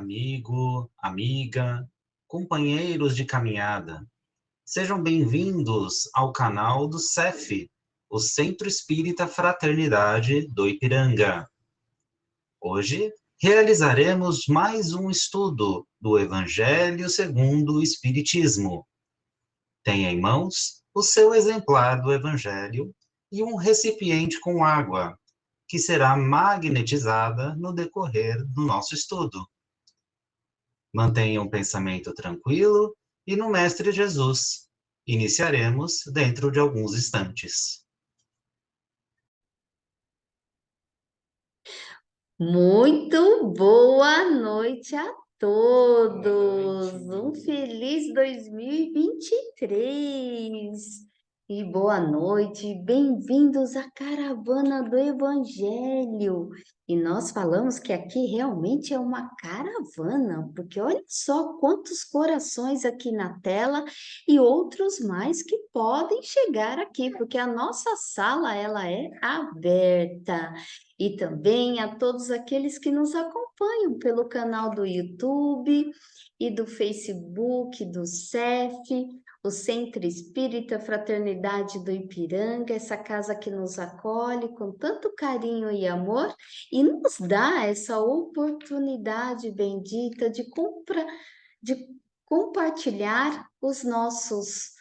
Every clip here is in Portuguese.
amigo, amiga, companheiros de caminhada. Sejam bem-vindos ao canal do CEF, o Centro Espírita Fraternidade do Ipiranga. Hoje realizaremos mais um estudo do Evangelho segundo o Espiritismo. Tenha em mãos o seu exemplar do Evangelho e um recipiente com água, que será magnetizada no decorrer do nosso estudo. Mantenha um pensamento tranquilo e no Mestre Jesus. Iniciaremos dentro de alguns instantes. Muito boa noite a todos! Um feliz 2023! E boa noite, bem-vindos à Caravana do Evangelho. E nós falamos que aqui realmente é uma caravana, porque olha só quantos corações aqui na tela e outros mais que podem chegar aqui, porque a nossa sala ela é aberta. E também a todos aqueles que nos acompanham pelo canal do YouTube e do Facebook do CEF, o Centro Espírita Fraternidade do Ipiranga, essa casa que nos acolhe com tanto carinho e amor e nos dá essa oportunidade bendita de compartilhar os nossos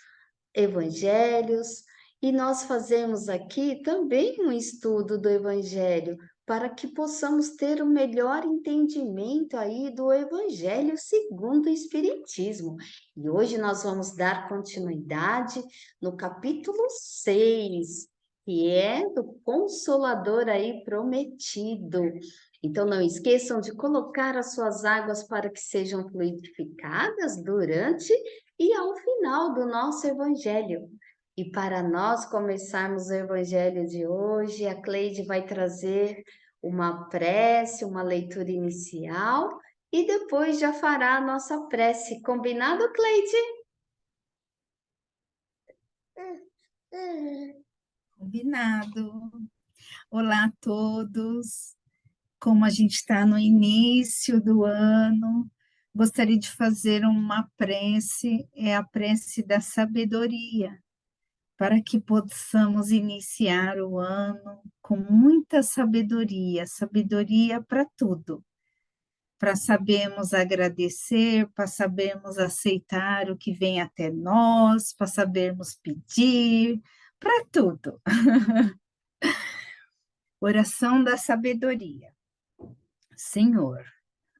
evangelhos, e nós fazemos aqui também um estudo do evangelho para que possamos ter o melhor entendimento aí do evangelho segundo o espiritismo. E hoje nós vamos dar continuidade no capítulo 6, que é do Consolador aí prometido. Então não esqueçam de colocar as suas águas para que sejam fluidificadas durante e ao final do nosso evangelho. E para nós começarmos o evangelho de hoje, a Cleide vai trazer uma prece, uma leitura inicial e depois já fará a nossa prece. Combinado, Cleide? Combinado. Olá a todos. Como a gente está no início do ano, gostaria de fazer uma prece, é a prece da sabedoria, para que possamos iniciar o ano com muita sabedoria, sabedoria para tudo, para sabermos agradecer, para sabermos aceitar o que vem até nós, para sabermos pedir, para tudo. Oração da sabedoria. Senhor,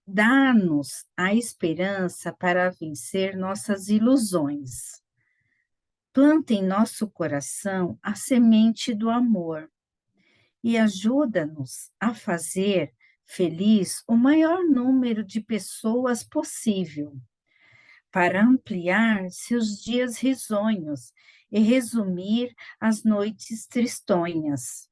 dá-nos a esperança para vencer nossas ilusões. Planta em nosso coração a semente do amor e ajuda-nos a fazer feliz o maior número de pessoas possível, para ampliar seus dias risonhos e resumir as noites tristonhas.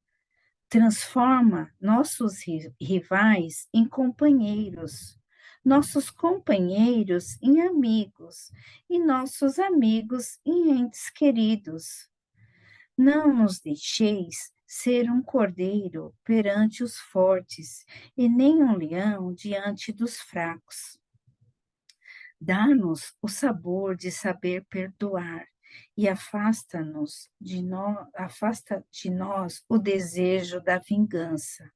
Transforma nossos rivais em companheiros, nossos companheiros em amigos e nossos amigos em entes queridos. Não nos deixeis ser um cordeiro perante os fortes e nem um leão diante dos fracos. Dá-nos o sabor de saber perdoar e afasta de nós o desejo da vingança.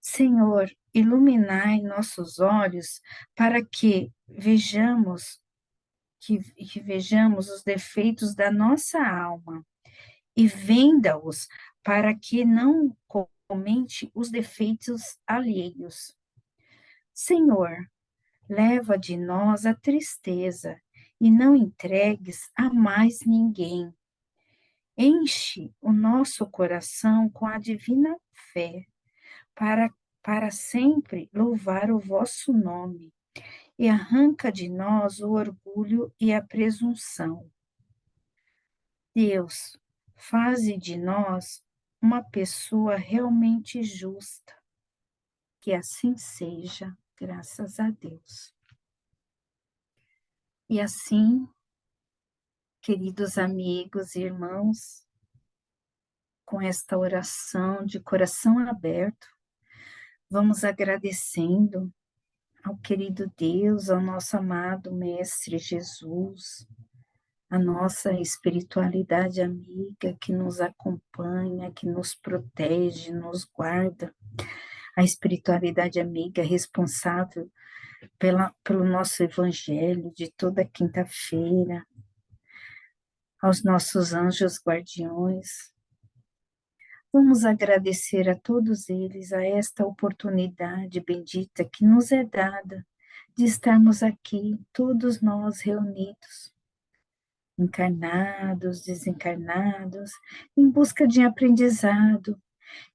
Senhor, iluminai nossos olhos para que vejamos os defeitos da nossa alma e venda-os para que não comente os defeitos alheios. Senhor, leva de nós a tristeza e não entregues a mais ninguém. Enche o nosso coração com a divina fé, para sempre louvar o vosso nome, e arranca de nós o orgulho e a presunção. Deus, faze de nós uma pessoa realmente justa. Que assim seja, graças a Deus. E assim, queridos amigos e irmãos, com esta oração de coração aberto, vamos agradecendo ao querido Deus, ao nosso amado Mestre Jesus, a nossa espiritualidade amiga que nos acompanha, que nos protege, nos guarda, a espiritualidade amiga responsável pelo nosso evangelho de toda quinta-feira, aos nossos anjos guardiões. Vamos agradecer a todos eles a esta oportunidade bendita que nos é dada de estarmos aqui, todos nós reunidos, encarnados, desencarnados, em busca de aprendizado,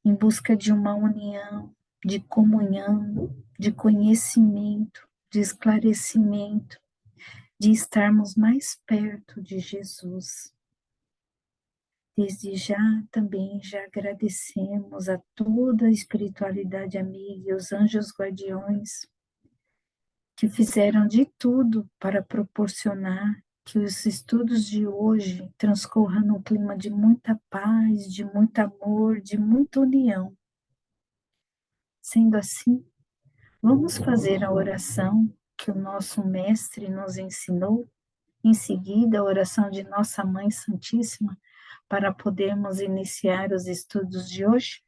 em busca de uma união, de comunhão, de conhecimento, de esclarecimento, de estarmos mais perto de Jesus. Desde já também já agradecemos a toda a espiritualidade amiga e os anjos guardiões que fizeram de tudo para proporcionar que os estudos de hoje transcorram num clima de muita paz, de muito amor, de muita união. Sendo assim, vamos fazer a oração que o nosso mestre nos ensinou, em seguida a oração de Nossa Mãe Santíssima, para podermos iniciar os estudos de hoje?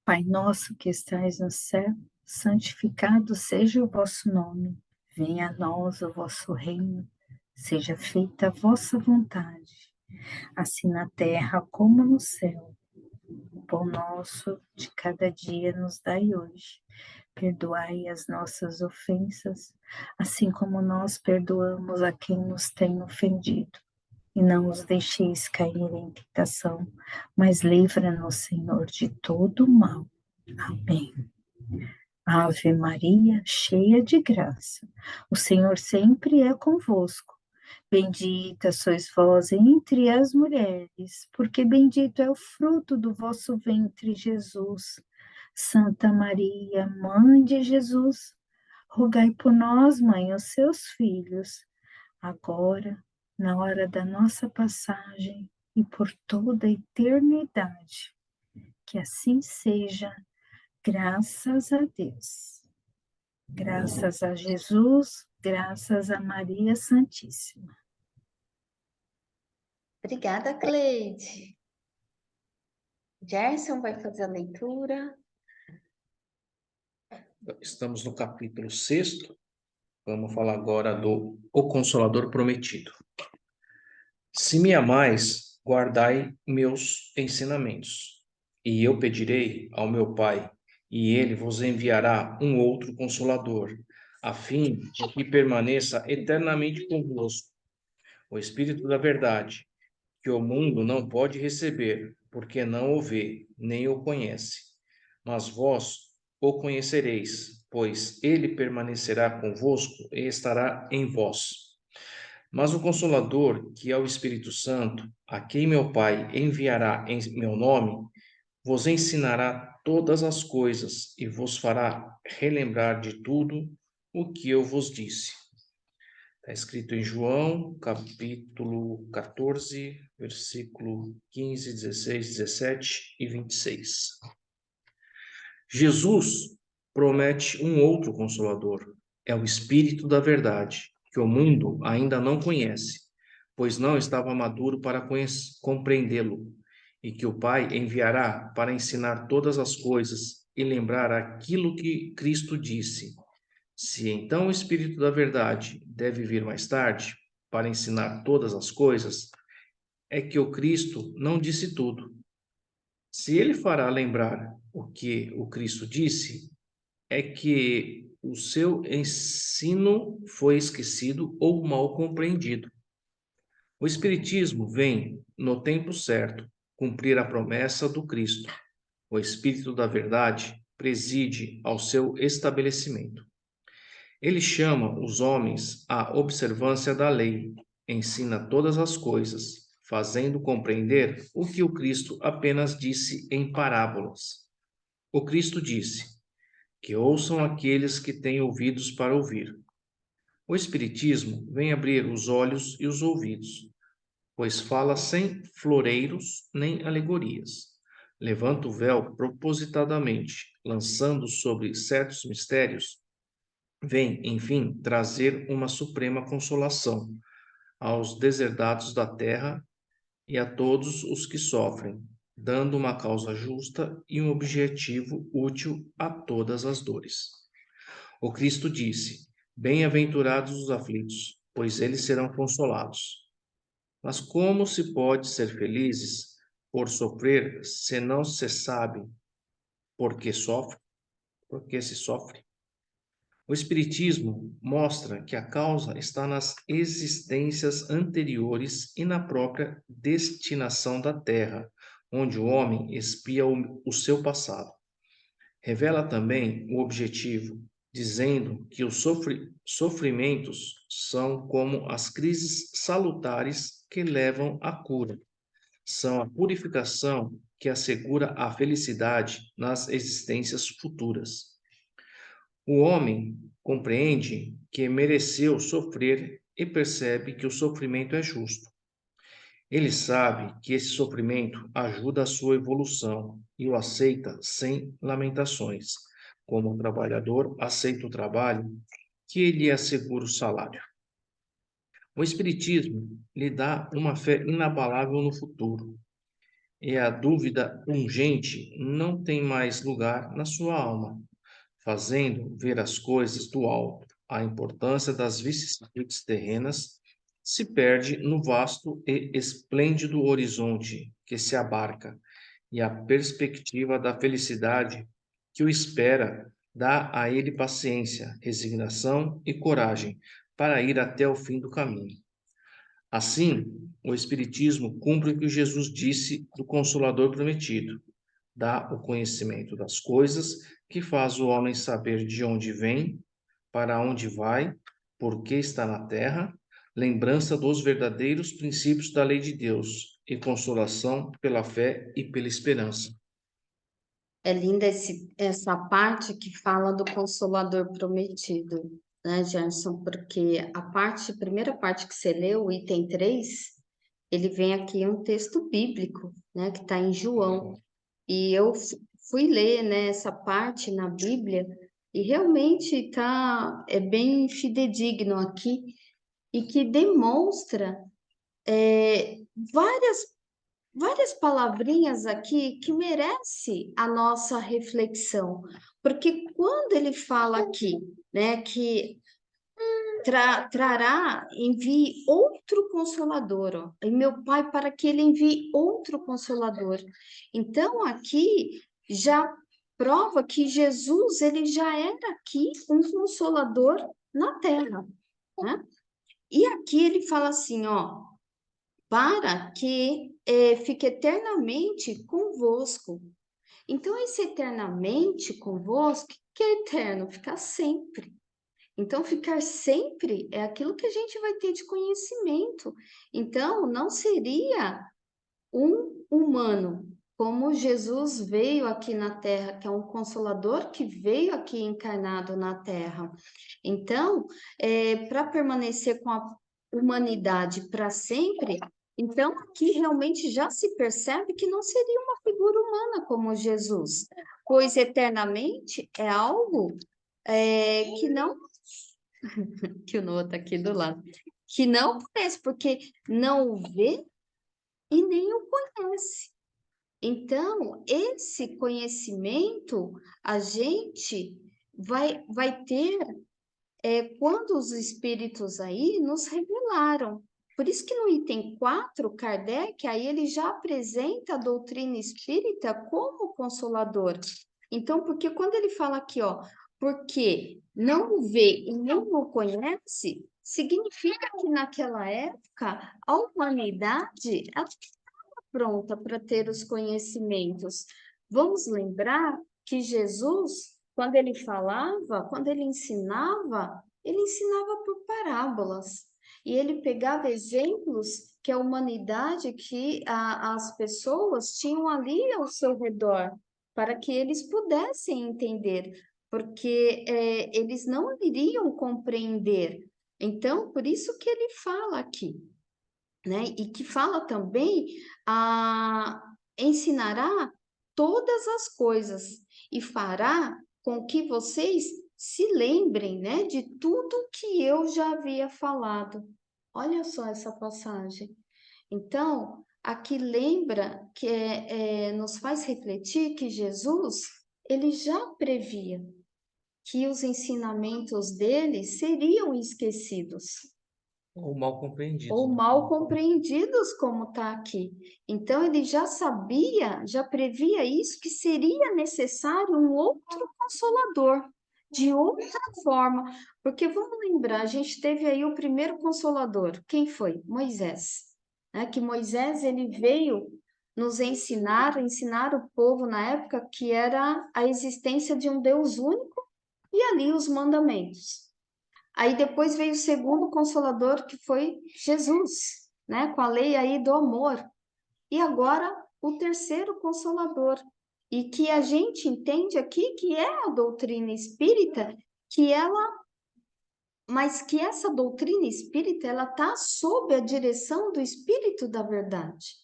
Pai nosso que estais no céu, santificado seja o vosso nome. Venha a nós o vosso reino. Seja feita a vossa vontade, assim na terra como no céu. O pão nosso de cada dia nos dai hoje. Perdoai as nossas ofensas, assim como nós perdoamos a quem nos tem ofendido. E não os deixeis cair em tentação, mas livra-nos, Senhor, de todo o mal. Amém. Ave Maria, cheia de graça, o Senhor sempre é convosco. Bendita sois vós entre as mulheres, porque bendito é o fruto do vosso ventre, Jesus. Santa Maria, Mãe de Jesus, rogai por nós, Mãe, os seus filhos, agora, na hora da nossa passagem e por toda a eternidade. Que assim seja, graças a Deus. Graças a Jesus, graças a Maria Santíssima. Obrigada, Cleide. Gerson vai fazer a leitura. Estamos no capítulo 6. Vamos falar agora do O Consolador Prometido. Se me amais, guardai meus ensinamentos, e eu pedirei ao meu Pai, e ele vos enviará um outro Consolador, a fim de que permaneça eternamente convosco, o Espírito da Verdade, que o mundo não pode receber, porque não o vê, nem o conhece. Mas vós o conhecereis, pois ele permanecerá convosco e estará em vós. Mas o Consolador, que é o Espírito Santo, a quem meu Pai enviará em meu nome, vos ensinará todas as coisas e vos fará relembrar de tudo o que eu vos disse. Está escrito em João, capítulo 14, versículo 15, 16, 17 e 26. Jesus promete um outro Consolador, é o Espírito da Verdade, que o mundo ainda não conhece, pois não estava maduro para compreendê-lo, e que o Pai enviará para ensinar todas as coisas e lembrar aquilo que Cristo disse. Se então o Espírito da Verdade deve vir mais tarde para ensinar todas as coisas, é que o Cristo não disse tudo. Se ele fará lembrar o que o Cristo disse, é que o seu ensino foi esquecido ou mal compreendido. O Espiritismo vem, no tempo certo, cumprir a promessa do Cristo. O Espírito da Verdade preside ao seu estabelecimento. Ele chama os homens à observância da lei, ensina todas as coisas, fazendo compreender o que o Cristo apenas disse em parábolas. O Cristo disse: que ouçam aqueles que têm ouvidos para ouvir. O Espiritismo vem abrir os olhos e os ouvidos, pois fala sem floreiros nem alegorias. Levanta o véu propositadamente, lançando sobre certos mistérios vem, enfim, trazer uma suprema consolação aos deserdados da terra e a todos os que sofrem, dando uma causa justa e um objetivo útil a todas as dores. O Cristo disse: Bem-aventurados os aflitos, pois eles serão consolados. Mas como se pode ser felizes por sofrer, se não se sabe por que sofre, por que se sofre? O Espiritismo mostra que a causa está nas existências anteriores e na própria destinação da Terra, onde o homem expia o seu passado. Revela também o objetivo, dizendo que os sofrimentos são como as crises salutares que levam à cura. São a purificação que assegura a felicidade nas existências futuras. O homem compreende que mereceu sofrer e percebe que o sofrimento é justo. Ele sabe que esse sofrimento ajuda a sua evolução e o aceita sem lamentações, como o trabalhador aceita o trabalho que lhe assegura o salário. O Espiritismo lhe dá uma fé inabalável no futuro, e a dúvida pungente não tem mais lugar na sua alma, fazendo ver as coisas do alto. A importância das vicissitudes terrenas se perde no vasto e esplêndido horizonte que se abarca, e a perspectiva da felicidade que o espera dá a ele paciência, resignação e coragem para ir até o fim do caminho. Assim, o Espiritismo cumpre o que Jesus disse do Consolador prometido: dá o conhecimento das coisas, que faz o homem saber de onde vem, para onde vai, por que está na terra, lembrança dos verdadeiros princípios da lei de Deus e consolação pela fé e pela esperança. É linda essa parte que fala do Consolador prometido, né, Gerson? Porque a primeira parte que você leu, o item 3, ele vem aqui um texto bíblico, né, que está em João. E eu fui ler, né, essa parte na Bíblia e realmente é bem fidedigno aqui e que demonstra várias palavrinhas aqui que merece a nossa reflexão, porque quando ele fala aqui, né, que envie outro consolador, ó, e meu Pai para que ele envie outro consolador. Então aqui já prova que Jesus ele já era aqui um consolador na terra, né? E aqui ele fala assim, ó, para que fique eternamente convosco. Então, esse eternamente convosco, que é eterno? Ficar sempre. Então, ficar sempre é aquilo que a gente vai ter de conhecimento. Então, não seria um humano, como Jesus veio aqui na Terra, que é um consolador que veio aqui encarnado na Terra. Então, para permanecer com a humanidade para sempre, então aqui realmente já se percebe que não seria uma figura humana como Jesus, pois eternamente é algo que não, que o Noah está aqui do lado, que não conhece, porque não o vê e nem o conhece. Então, esse conhecimento a gente vai ter quando os espíritos aí nos revelaram. Por isso que no item 4, Kardec, aí ele já apresenta a doutrina espírita como consolador. Então, porque quando ele fala aqui, ó, porque não o vê e não o conhece, significa que naquela época a humanidade ela estava pronta para ter os conhecimentos. Vamos lembrar que Jesus, quando ele falava, quando ele ensinava por parábolas. E ele pegava exemplos que a humanidade, que as pessoas tinham ali ao seu redor, para que eles pudessem entender, porque eles não iriam compreender. Então, por isso que ele fala aqui, né? E que fala também ensinará todas as coisas e fará com que vocês se lembrem, né, de tudo que eu já havia falado. Olha só essa passagem. Então, aqui lembra que nos faz refletir que Jesus, ele já previa que os ensinamentos dele seriam esquecidos Ou mal compreendidos, ou né? mal compreendidos, como está aqui. Então, ele já sabia, já previa isso, que seria necessário um outro consolador, de outra forma. Porque vamos lembrar, a gente teve aí o primeiro consolador. Quem foi? Moisés. Né? Que Moisés, ele veio nos ensinar o povo na época que era a existência de um Deus único e ali os mandamentos. Aí depois veio o segundo consolador, que foi Jesus, né? Com a lei aí do amor. E agora o terceiro consolador. E que a gente entende aqui que é a doutrina espírita, que ela, mas que essa doutrina espírita, ela está sob a direção do Espírito da Verdade.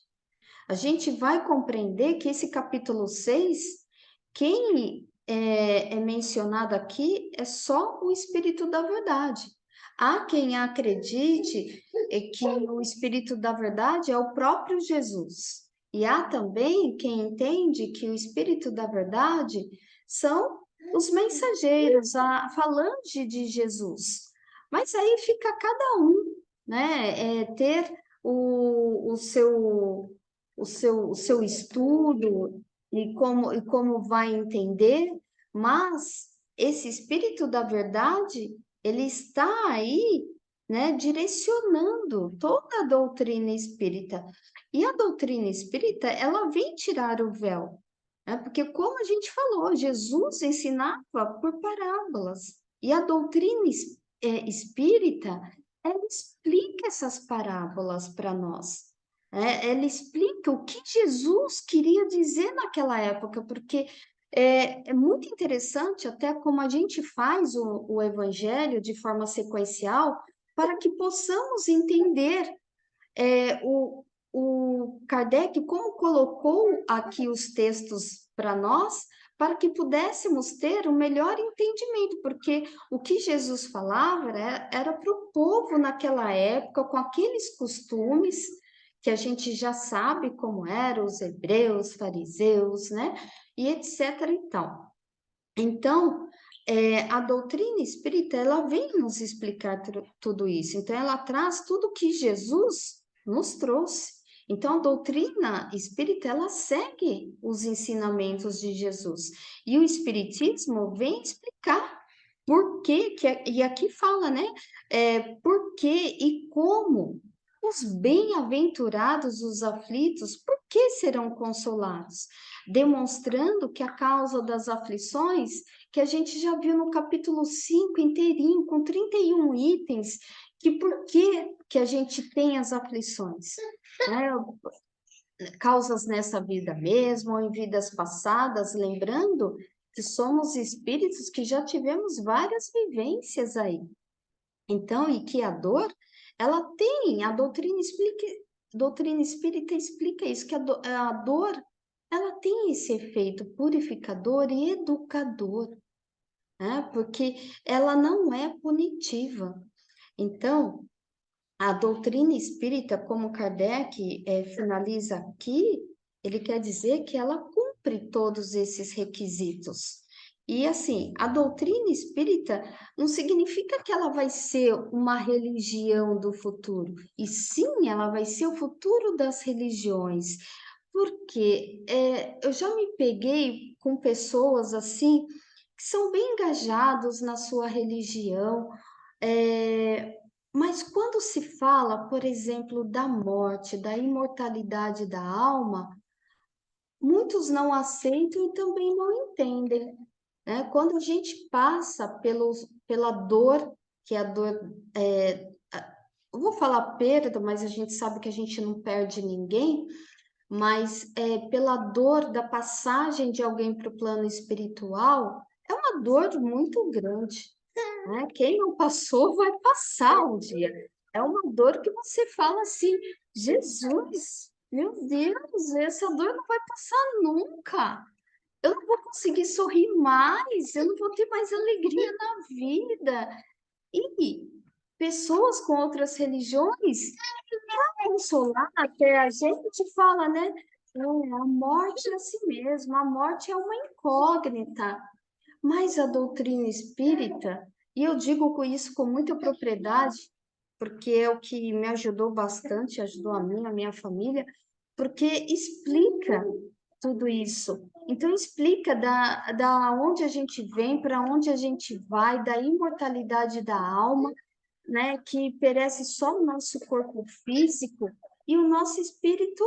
A gente vai compreender que esse capítulo 6, quem é mencionado aqui é só o Espírito da Verdade. Há quem acredite que o Espírito da Verdade é o próprio Jesus. E há também quem entende que o Espírito da Verdade são os mensageiros, a falange de Jesus. Mas aí fica cada um, né? Ter o seu estudo e como vai entender, mas esse Espírito da Verdade, ele está aí, né, direcionando toda a doutrina espírita. E a doutrina espírita, ela vem tirar o véu, né? Porque como a gente falou, Jesus ensinava por parábolas. E a doutrina espírita, ela explica essas parábolas para nós. Ela explica o que Jesus queria dizer naquela época, porque é muito interessante até como a gente faz o evangelho de forma sequencial para que possamos entender o Kardec como colocou aqui os textos para nós, para que pudéssemos ter um melhor entendimento, porque o que Jesus falava era para o povo naquela época, com aqueles costumes que a gente já sabe como eram os hebreus, fariseus, né? E etc. e tal. Então, a doutrina espírita, ela vem nos explicar tudo isso. Então, ela traz tudo que Jesus nos trouxe. Então, a doutrina espírita, ela segue os ensinamentos de Jesus. E o Espiritismo vem explicar por que, e aqui fala, né? Por que e como os bem-aventurados, os aflitos, por que serão consolados? Demonstrando que a causa das aflições, que a gente já viu no capítulo 5 inteirinho, com 31 itens, que por que a gente tem as aflições? Causas nessa vida mesmo, ou em vidas passadas, lembrando que somos espíritos que já tivemos várias vivências aí. Então, e que a dor, ela tem, a doutrina espírita explica isso, que a dor, ela tem esse efeito purificador e educador, né? Porque ela não é punitiva. Então, a doutrina espírita, como Kardec finaliza aqui, ele quer dizer que ela cumpre todos esses requisitos. E assim, a doutrina espírita não significa que ela vai ser uma religião do futuro, e sim, ela vai ser o futuro das religiões, porque eu já me peguei com pessoas assim, que são bem engajados na sua religião, mas quando se fala, por exemplo, da morte, da imortalidade da alma, muitos não aceitam e também não entendem, né? Quando a gente passa pela dor, que é a dor, eu vou falar perda, mas a gente sabe que a gente não perde ninguém, mas pela dor da passagem de alguém para o plano espiritual, é uma dor muito grande, né? Quem não passou vai passar um dia. É uma dor que você fala assim, Jesus, meu Deus, essa dor não vai passar nunca. eu não vou conseguir sorrir mais, eu não vou ter mais alegria na vida. E pessoas com outras religiões, para consolar, até a gente fala, né? A morte é assim mesmo, a morte é uma incógnita. Mas a doutrina espírita, e eu digo com isso com muita propriedade, porque é o que me ajudou bastante, ajudou a minha família, porque explica tudo isso. Então, explica da onde a gente vem, para onde a gente vai, da imortalidade da alma, né, que perece só o nosso corpo físico e o nosso espírito,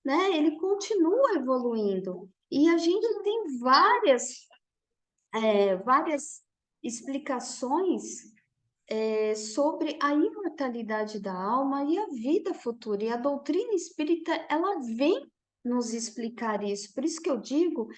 né, ele continua evoluindo. E a gente tem várias explicações sobre a imortalidade da alma e a vida futura. E a doutrina espírita, ela vem nos explicar isso. Por isso que eu digo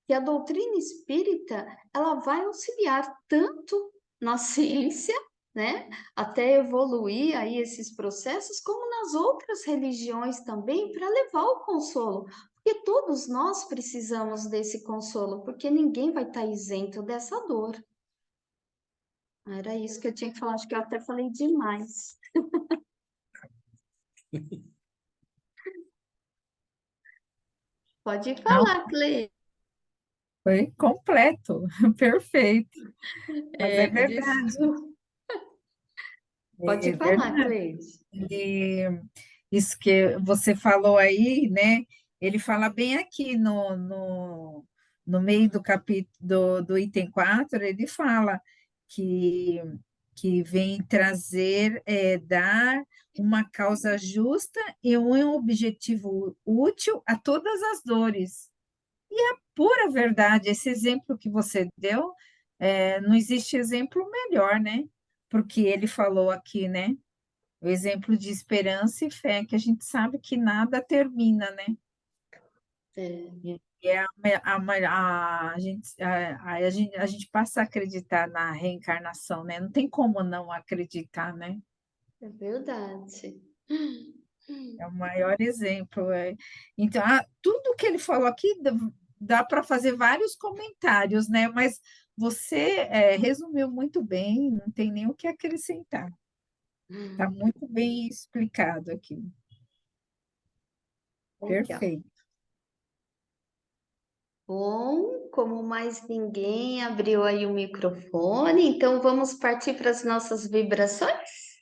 que a doutrina espírita, ela vai auxiliar tanto na ciência, né, até evoluir aí esses processos, como nas outras religiões também, para levar o consolo. Porque todos nós precisamos desse consolo, porque ninguém vai estar isento dessa dor. Era isso que eu tinha que falar, acho que eu até falei demais. Pode Não, falar, Cleide. foi completo, perfeito. Mas é verdade, Desculpa. é Pode falar, verdade. Cleide. E isso que você falou aí, né? Ele fala bem aqui no meio do capítulo do item 4, ele fala que, que vem trazer, dar uma causa justa e um objetivo útil a todas as dores. Pura verdade, esse exemplo que você deu, não existe exemplo melhor, né? Porque ele falou aqui, né? O exemplo de esperança e fé, que a gente sabe que nada termina, né? É, E é a gente passa a acreditar na reencarnação, né? Não tem como não acreditar, né? é verdade. É o maior exemplo. Então, tudo que ele falou aqui dá para fazer vários comentários, né? Mas você resumiu muito bem, não tem nem o que acrescentar. Está muito bem explicado aqui. Legal. Perfeito. Bom, como mais ninguém abriu aí o microfone, então vamos partir para as nossas vibrações?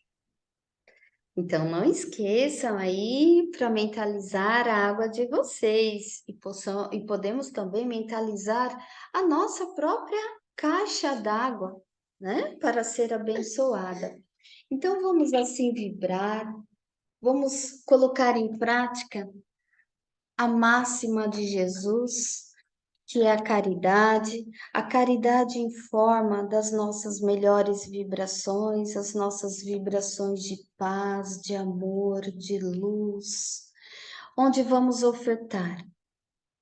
Então não esqueçam aí para mentalizar a água de vocês e podemos também mentalizar a nossa própria caixa d'água, né? Para ser abençoada. Então vamos assim vibrar, vamos colocar em prática a máxima de Jesus, que é a caridade em forma das nossas melhores vibrações, as nossas vibrações de paz, de amor, de luz, onde vamos ofertar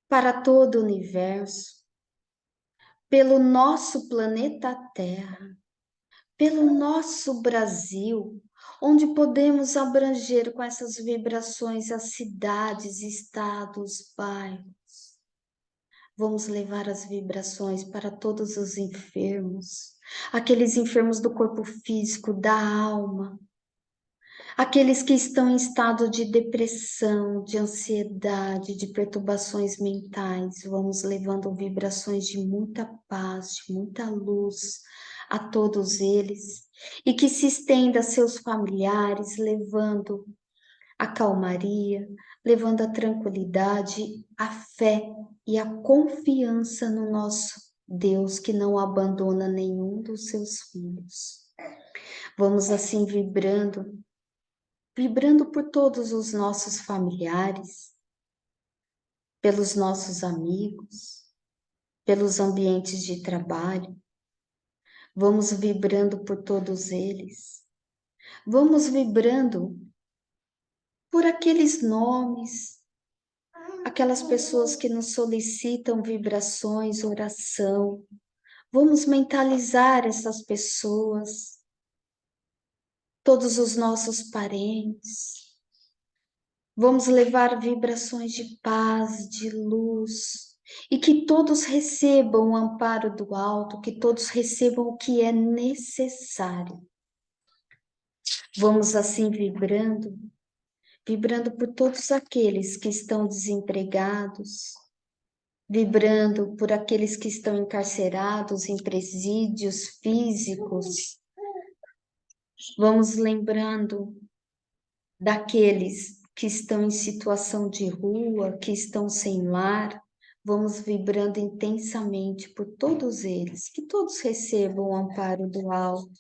para todo o universo, pelo nosso planeta Terra, pelo nosso Brasil, onde podemos abranger com essas vibrações as cidades, estados, bairros. Vamos levar as vibrações para todos os enfermos, aqueles enfermos do corpo físico, da alma, aqueles que estão em estado de depressão, de ansiedade, de perturbações mentais. Vamos levando vibrações de muita paz, de muita luz a todos eles e que se estenda a seus familiares, levando a calmaria, levando a tranquilidade, a fé e a confiança no nosso Deus que não abandona nenhum dos seus filhos. Vamos assim vibrando por todos os nossos familiares, pelos nossos amigos, pelos ambientes de trabalho. Vamos vibrando por todos eles. Vamos vibrando por aqueles nomes, aquelas pessoas que nos solicitam vibrações, oração. Vamos mentalizar essas pessoas, todos os nossos parentes. Vamos levar vibrações de paz, de luz e que todos recebam o amparo do alto, que todos recebam o que é necessário. Vamos assim vibrando por todos aqueles que estão desempregados, vibrando por aqueles que estão encarcerados em presídios físicos. Vamos lembrando daqueles que estão em situação de rua, que estão sem lar. Vamos vibrando intensamente por todos eles, que todos recebam o amparo do alto.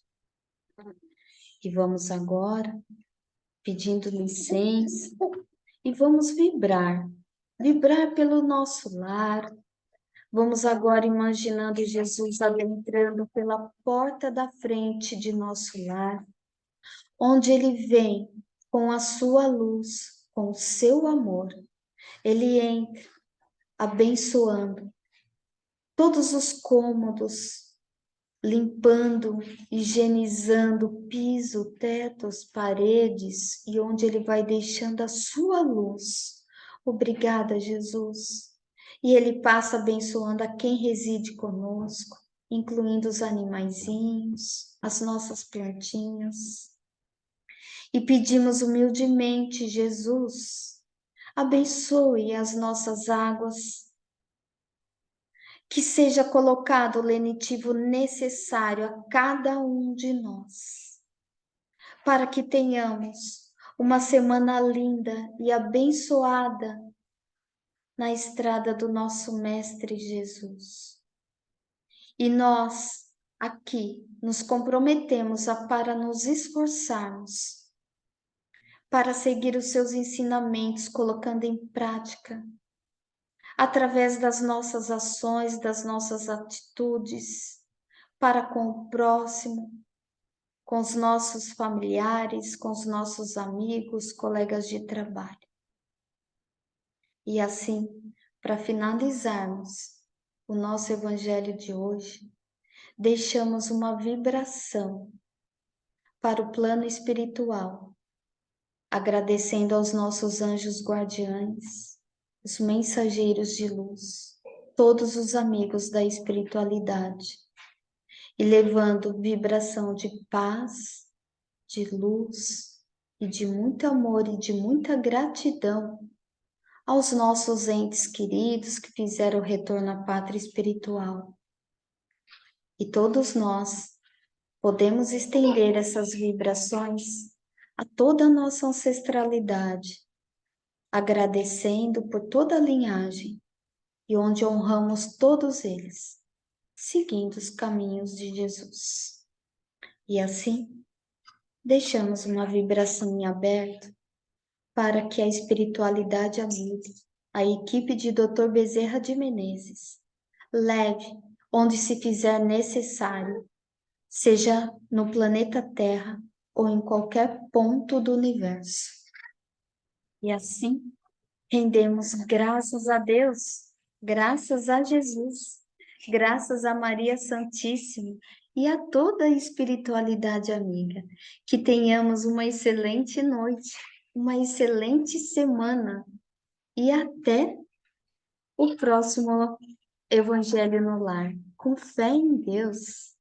E vamos agora pedindo licença e vamos vibrar pelo nosso lar. Vamos agora imaginando Jesus adentrando pela porta da frente de nosso lar, onde ele vem com a sua luz, com o seu amor. Ele entra abençoando todos os cômodos, limpando, higienizando o piso, tetos, paredes, e onde ele vai deixando a sua luz. Obrigada, Jesus. E ele passa abençoando a quem reside conosco, incluindo os animaizinhos, as nossas plantinhas. E pedimos humildemente, Jesus, abençoe as nossas águas, que seja colocado o lenitivo necessário a cada um de nós, para que tenhamos uma semana linda e abençoada na estrada do nosso Mestre Jesus. E nós, aqui, nos comprometemos para nos esforçarmos, para seguir os seus ensinamentos, colocando em prática, através das nossas ações, das nossas atitudes, para com o próximo, com os nossos familiares, com os nossos amigos, colegas de trabalho. E assim, para finalizarmos o nosso evangelho de hoje, deixamos uma vibração para o plano espiritual, agradecendo aos nossos anjos guardiães, os mensageiros de luz, todos os amigos da espiritualidade, e levando vibração de paz, de luz e de muito amor e de muita gratidão aos nossos entes queridos que fizeram o retorno à pátria espiritual. E todos nós podemos estender essas vibrações a toda a nossa ancestralidade, agradecendo por toda a linhagem e onde honramos todos eles, seguindo os caminhos de Jesus. E assim, deixamos uma vibração em aberto para que a espiritualidade amiga, a equipe de Dr. Bezerra de Menezes, leve onde se fizer necessário, seja no planeta Terra ou em qualquer ponto do universo. E assim, rendemos graças a Deus, graças a Jesus, graças a Maria Santíssima e a toda a espiritualidade amiga. Que tenhamos uma excelente noite, uma excelente semana e até o próximo Evangelho no Lar. Com fé em Deus.